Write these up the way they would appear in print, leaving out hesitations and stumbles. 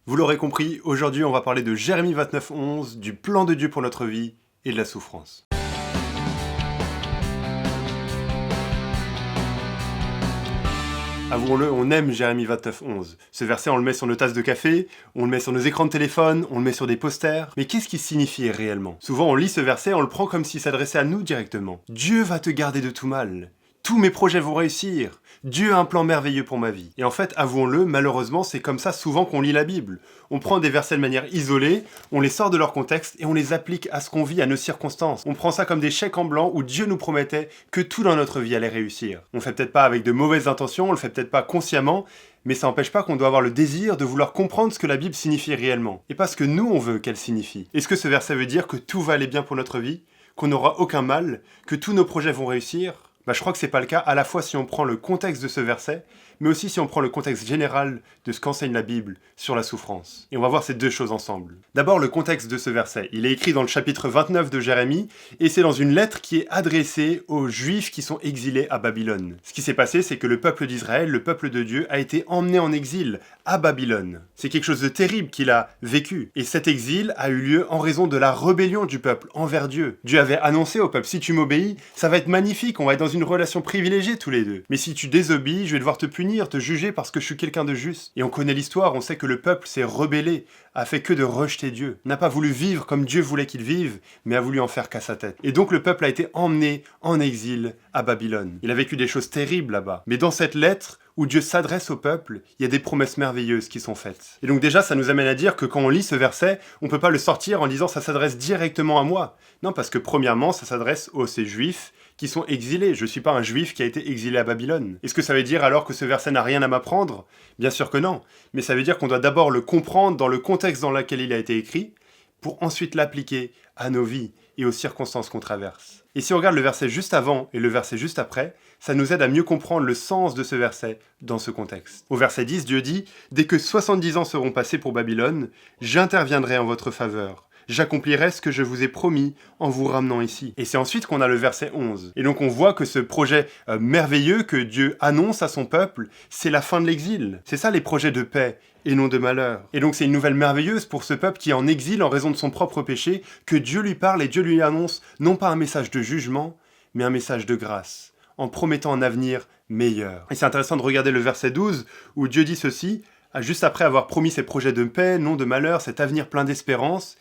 Vous l'aurez compris, aujourd'hui on va parler de Jérémie 29:11, du plan de Dieu pour notre vie et de la souffrance. Avouons-le, on aime Jérémie 29:11. Ce verset, on le met sur nos tasses de café, on le met sur nos écrans de téléphone, on le met sur des posters. Mais qu'est-ce qu'il signifie réellement? Souvent on lit ce verset, on le prend comme s'il s'adressait à nous directement. Dieu va te garder de tout mal. Tous mes projets vont réussir. Dieu a un plan merveilleux pour ma vie. Et en fait, avouons-le, malheureusement, c'est comme ça souvent qu'on lit la Bible. On prend des versets de manière isolée, on les sort de leur contexte et on les applique à ce qu'on vit, à nos circonstances. On prend ça comme des chèques en blanc où Dieu nous promettait que tout dans notre vie allait réussir. On le fait peut-être pas avec de mauvaises intentions, on le fait peut-être pas consciemment, mais ça n'empêche pas qu'on doit avoir le désir de vouloir comprendre ce que la Bible signifie réellement. Et pas ce que nous on veut qu'elle signifie. Est-ce que ce verset veut dire que tout va aller bien pour notre vie, qu'on n'aura aucun mal, que tous nos projets vont réussir? Je crois que c'est pas le cas, à la fois si on prend le contexte de ce verset, mais aussi si on prend le contexte général de ce qu'enseigne la Bible sur la souffrance. Et on va voir ces deux choses ensemble. D'abord, le contexte de ce verset. Il est écrit dans le chapitre 29 de Jérémie, et c'est dans une lettre qui est adressée aux Juifs qui sont exilés à Babylone. Ce qui s'est passé, c'est que le peuple d'Israël, le peuple de Dieu, a été emmené en exil à Babylone. C'est quelque chose de terrible qu'il a vécu. Et cet exil a eu lieu en raison de la rébellion du peuple envers Dieu. Dieu avait annoncé au peuple, si tu m'obéis, ça va être magnifique, on va être dans une relation privilégiée tous les deux. Mais si tu désobéis, je vais devoir te punir, te juger parce que je suis quelqu'un de juste. Et on connaît l'histoire, on sait que le peuple s'est rebellé, a fait que de rejeter Dieu. N'a pas voulu vivre comme Dieu voulait qu'il vive, mais a voulu en faire qu'à sa tête. Et donc le peuple a été emmené en exil à Babylone. Il a vécu des choses terribles là-bas. Mais dans cette lettre, où Dieu s'adresse au peuple, il y a des promesses merveilleuses qui sont faites. Et donc déjà, ça nous amène à dire que quand on lit ce verset, on peut pas le sortir en disant ça s'adresse directement à moi. Non, parce que premièrement, ça s'adresse aux ces juifs qui sont exilés. Je suis pas un juif qui a été exilé à Babylone. Est-ce que ça veut dire alors que ce verset n'a rien à m'apprendre? Bien sûr que non. Mais ça veut dire qu'on doit d'abord le comprendre dans le contexte dans lequel il a été écrit, pour ensuite l'appliquer à nos vies et aux circonstances qu'on traverse. Et si on regarde le verset juste avant et le verset juste après, ça nous aide à mieux comprendre le sens de ce verset dans ce contexte. Au verset 10, Dieu dit « Dès que 70 ans seront passés pour Babylone, j'interviendrai en votre faveur. J'accomplirai ce que je vous ai promis en vous ramenant ici. » Et c'est ensuite qu'on a le verset 11. Et donc on voit que ce projet merveilleux que Dieu annonce à son peuple, c'est la fin de l'exil. C'est ça les projets de paix et non de malheur. Et donc c'est une nouvelle merveilleuse pour ce peuple qui est en exil en raison de son propre péché, que Dieu lui parle et Dieu lui annonce non pas un message de jugement, mais un message de grâce, en promettant un avenir meilleur. Et c'est intéressant de regarder le verset 12, où Dieu dit ceci, juste après avoir promis ses projets de paix, non de malheur, cet avenir plein d'espérance,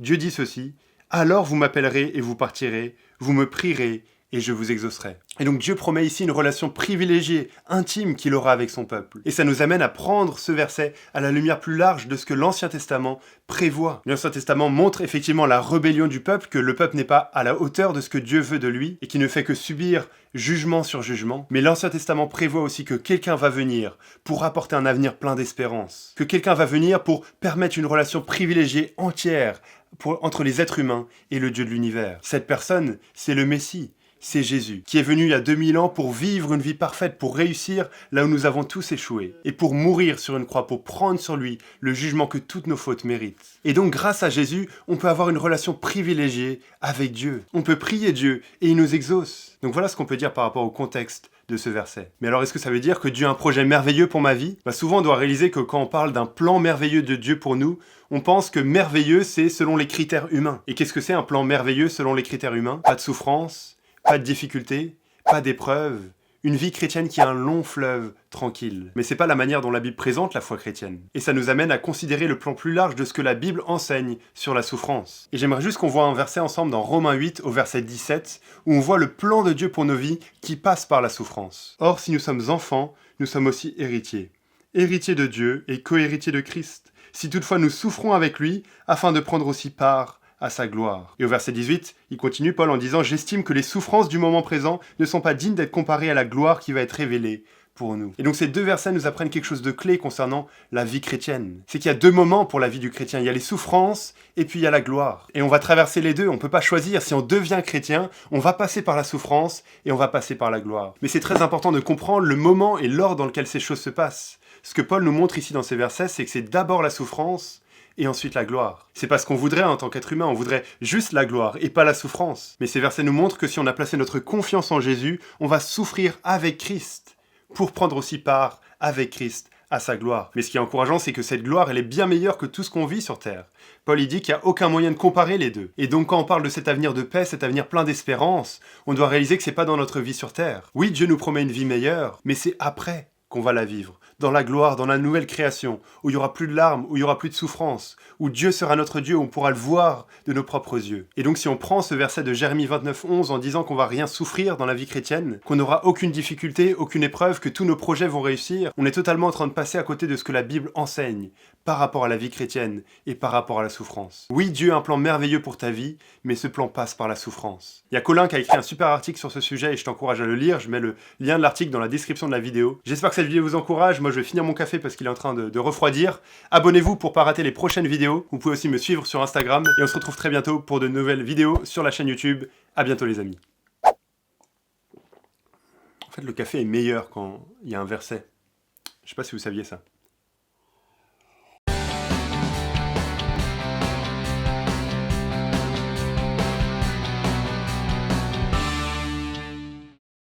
Dieu dit ceci, « Alors vous m'appellerez et vous partirez, vous me prierez et je vous exaucerai. » Et donc Dieu promet ici une relation privilégiée, intime qu'il aura avec son peuple. Et ça nous amène à prendre ce verset à la lumière plus large de ce que l'Ancien Testament prévoit. L'Ancien Testament montre effectivement la rébellion du peuple, que le peuple n'est pas à la hauteur de ce que Dieu veut de lui, et qui ne fait que subir jugement sur jugement. Mais l'Ancien Testament prévoit aussi que quelqu'un va venir pour apporter un avenir plein d'espérance. Que quelqu'un va venir pour permettre une relation privilégiée entière entre les êtres humains et le Dieu de l'univers. Cette personne, c'est le Messie. C'est Jésus, qui est venu il y a 2000 ans pour vivre une vie parfaite, pour réussir là où nous avons tous échoué, et pour mourir sur une croix, pour prendre sur lui le jugement que toutes nos fautes méritent. Et donc grâce à Jésus, on peut avoir une relation privilégiée avec Dieu. On peut prier Dieu, et il nous exauce. Donc voilà ce qu'on peut dire par rapport au contexte de ce verset. Mais alors est-ce que ça veut dire que Dieu a un projet merveilleux pour ma vie? Souvent on doit réaliser que quand on parle d'un plan merveilleux de Dieu pour nous, on pense que merveilleux c'est selon les critères humains. Et qu'est-ce que c'est un plan merveilleux selon les critères humains? Pas de souffrance, pas de difficultés, pas d'épreuves, une vie chrétienne qui est un long fleuve tranquille. Mais c'est pas la manière dont la Bible présente la foi chrétienne. Et ça nous amène à considérer le plan plus large de ce que la Bible enseigne sur la souffrance. Et j'aimerais juste qu'on voit un verset ensemble dans Romains 8 au verset 17, où on voit le plan de Dieu pour nos vies qui passe par la souffrance. Or, si nous sommes enfants, nous sommes aussi héritiers. Héritiers de Dieu et co-héritiers de Christ. Si toutefois nous souffrons avec lui, afin de prendre aussi part à sa gloire. Et au verset 18, il continue Paul en disant « J'estime que les souffrances du moment présent ne sont pas dignes d'être comparées à la gloire qui va être révélée pour nous. » Et donc ces deux versets nous apprennent quelque chose de clé concernant la vie chrétienne. C'est qu'il y a deux moments pour la vie du chrétien. Il y a les souffrances et puis il y a la gloire. Et on va traverser les deux. On ne peut pas choisir. Si on devient chrétien, on va passer par la souffrance et on va passer par la gloire. Mais c'est très important de comprendre le moment et l'ordre dans lequel ces choses se passent. Ce que Paul nous montre ici dans ces versets, c'est que c'est d'abord la souffrance et ensuite la gloire. C'est pas ce qu'on voudrait en tant qu'être humain, on voudrait juste la gloire et pas la souffrance. Mais ces versets nous montrent que si on a placé notre confiance en Jésus, on va souffrir avec Christ pour prendre aussi part avec Christ à sa gloire. Mais ce qui est encourageant, c'est que cette gloire, elle est bien meilleure que tout ce qu'on vit sur Terre. Paul il dit qu'il n'y a aucun moyen de comparer les deux. Et donc quand on parle de cet avenir de paix, cet avenir plein d'espérance, on doit réaliser que c'est pas dans notre vie sur Terre. Oui, Dieu nous promet une vie meilleure, mais c'est après qu'on va la vivre, dans la gloire, dans la nouvelle création, où il y aura plus de larmes, où il y aura plus de souffrance, où Dieu sera notre Dieu, où on pourra le voir de nos propres yeux. Et donc si on prend ce verset de Jérémie 29:11 en disant qu'on va rien souffrir dans la vie chrétienne, qu'on n'aura aucune difficulté, aucune épreuve, que tous nos projets vont réussir, on est totalement en train de passer à côté de ce que la Bible enseigne par rapport à la vie chrétienne et par rapport à la souffrance. Oui, Dieu a un plan merveilleux pour ta vie, mais ce plan passe par la souffrance. Il y a Colin qui a écrit un super article sur ce sujet et je t'encourage à le lire, je mets le lien de l'article dans la description de la vidéo. J'espère que cette vidéo vous encourage, moi je vais finir mon café parce qu'il est en train de refroidir. Abonnez-vous pour pas rater les prochaines vidéos, vous pouvez aussi me suivre sur Instagram et on se retrouve très bientôt pour de nouvelles vidéos sur la chaîne YouTube. À bientôt les amis. En fait le café est meilleur quand il y a un verset. Je sais pas si vous saviez ça.